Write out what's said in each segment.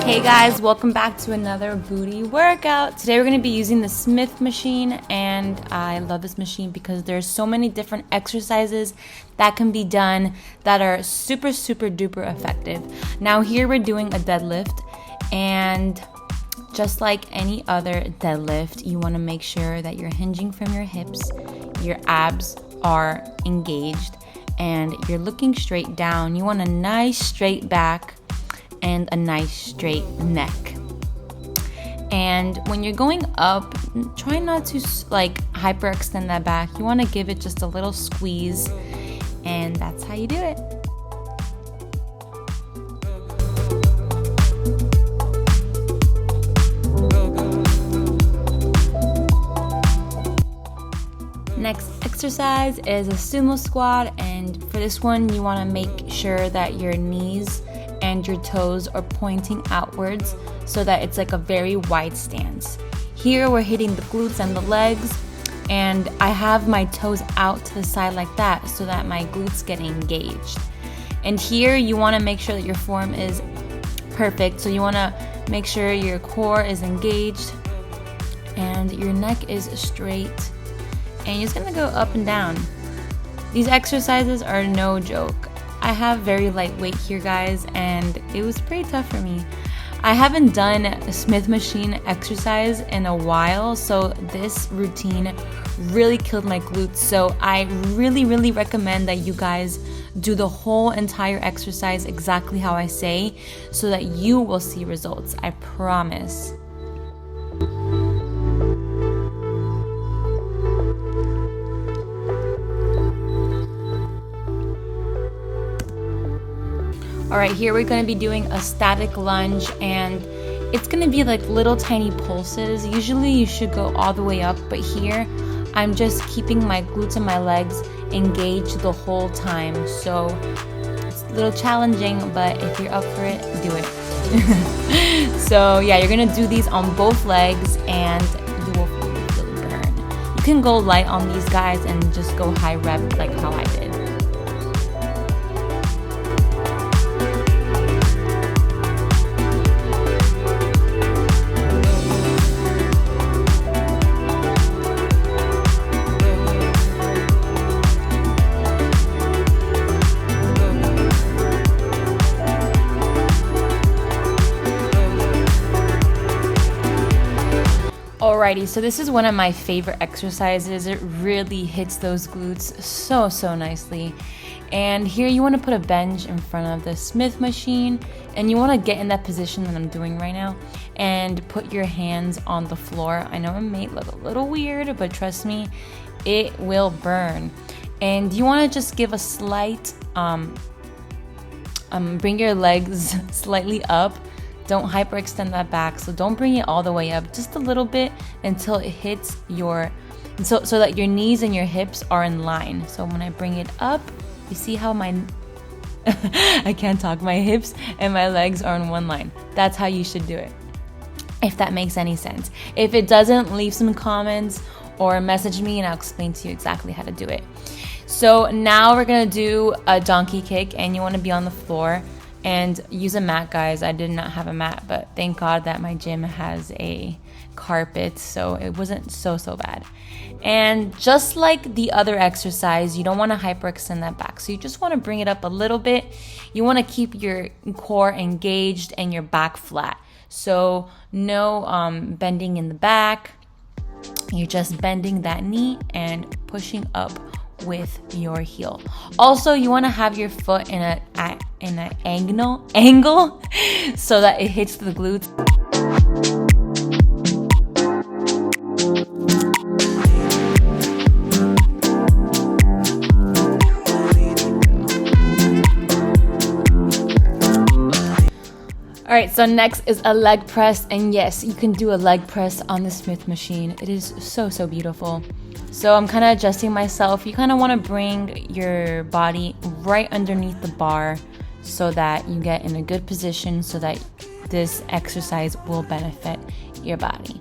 Hey guys, welcome back to another booty workout. Today we're going to be using the Smith machine, and I love this machine because there's so many different exercises that can be done that are super duper effective. Now here we're doing a deadlift, and just like any other deadlift, you want to make sure that you're hinging from your hips, your abs are engaged, and you're looking straight down. You want a nice straight back and a nice straight neck. And when you're going up, try not to hyperextend that back. You want to give it just a little squeeze, and that's how you do it. Next exercise is a sumo squat, and for this one you want to make sure that your knees and your toes are pointing outwards so that it's like a very wide stance. Here we're hitting the glutes and the legs, and I have my toes out to the side like that so that my glutes get engaged. And here you want to make sure that your form is perfect, so you want to make sure your core is engaged and your neck is straight, and you're just gonna go up and down. These exercises are no joke. I have very light weight here, guys, and it was pretty tough for me. I haven't done a Smith machine exercise in a while, so this routine really killed my glutes. So I really recommend that you guys do the whole entire exercise exactly how I say, so that you will see results. I promise. Alright, here we're going to be doing a static lunge, and it's going to be like little tiny pulses. Usually you should go all the way up, but here I'm just keeping my glutes and my legs engaged the whole time. So it's a little challenging, but if you're up for it, do it. So yeah, you're going to do these on both legs, and you will really burn. You can go light on these guys and just go high rep like how I did. Alrighty, so this is one of my favorite exercises. It really hits those glutes so nicely. And here you want to put a bench in front of the Smith machine, and you want to get in that position that I'm doing right now and put your hands on the floor. I know it may look a little weird, but trust me, it will burn. And you want to just give a slight, bring your legs slightly up. Don't hyperextend that back, so don't bring it all the way up, just a little bit until it hits so that your knees and your hips are in line. So when I bring it up, you see how my I can't talk, my hips and my legs are in one line. That's how you should do it, if that makes any sense. If it doesn't, leave some comments or message me and I'll explain to you exactly how to do it. So now we're gonna do a donkey kick, and you want to be on the floor and use a mat, guys. I did not have a mat, but thank God that my gym has a carpet, so it wasn't so bad. And just like the other exercise, you don't want to hyperextend that back, so you just want to bring it up a little bit. You want to keep your core engaged and your back flat, so no bending in the back. You're just bending that knee and pushing up with your heel. Also, you want to have your foot in an angle so that it hits the glutes. Alright, so next is a leg press, and yes, you can do a leg press on the Smith machine. It is so beautiful. So I'm kind of adjusting myself. You kind of want to bring your body right underneath the bar so that you get in a good position, so that this exercise will benefit your body.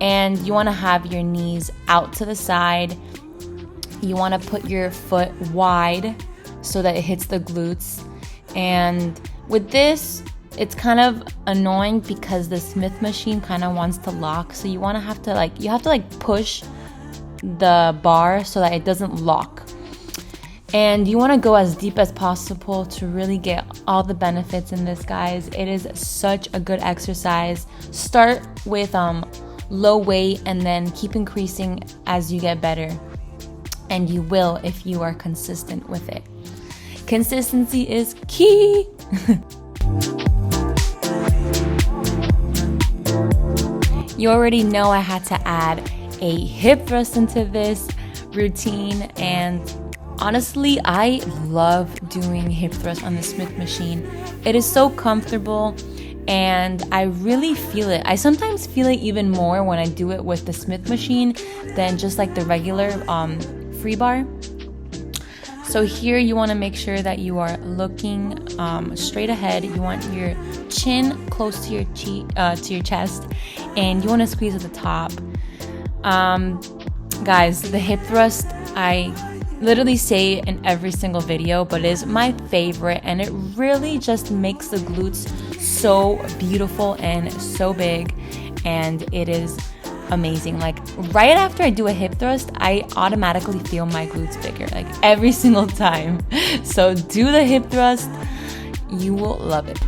And you want to have your knees out to the side. You want to put your foot wide so that it hits the glutes. And with this, it's kind of annoying because the Smith machine kind of wants to lock. So you have to push the bar so that it doesn't lock. And you want to go as deep as possible to really get all the benefits in this, guys. It is such a good exercise. Start with low weight and then keep increasing as you get better. And you will if you are consistent with it. Consistency is key. You already know I had to add a hip thrust into this routine, and honestly, I love doing hip thrust on the Smith machine. It is so comfortable and I really feel it. I sometimes feel it even more when I do it with the Smith machine than just like the regular free bar. So here you want to make sure that you are looking straight ahead. You want your chin close to your chest, and you want to squeeze at the top. Guys, the hip thrust, I literally say in every single video, but it is my favorite, and it really just makes the glutes so beautiful and so big, and it is amazing. Like right after I do a hip thrust, I automatically feel my glutes bigger, like every single time. So do the hip thrust, you will love it.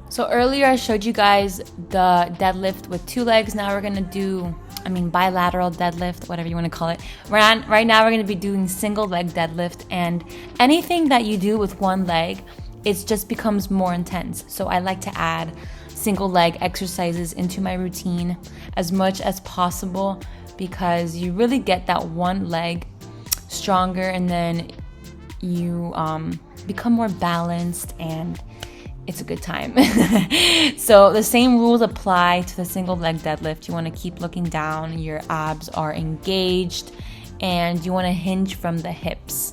So earlier I showed you guys the deadlift with 2 legs. Now we're gonna do, bilateral deadlift, whatever you wanna call it. Right now we're gonna be doing single leg deadlift, and anything that you do with 1 leg, it just becomes more intense. So I like to add single leg exercises into my routine as much as possible, because you really get that 1 leg stronger, and then you become more balanced, and it's a good time. So the same rules apply to the single leg deadlift. You want to keep looking down, your abs are engaged, and you want to hinge from the hips.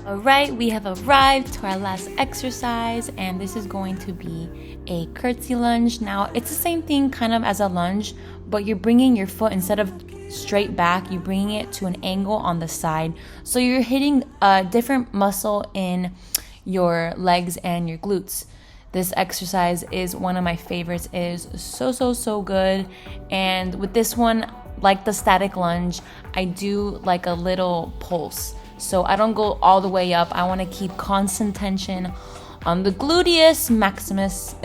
All right, we have arrived to our last exercise, and this is going to be a curtsy lunge. Now, it's the same thing kind of as a lunge, but you're bringing your foot, instead of straight back, you're bringing it to an angle on the side. So you're hitting a different muscle in your legs and your glutes. This exercise is one of my favorites. It is so good. And with this one, like the static lunge, I do like a little pulse. So I don't go all the way up. I want to keep constant tension on the gluteus maximus.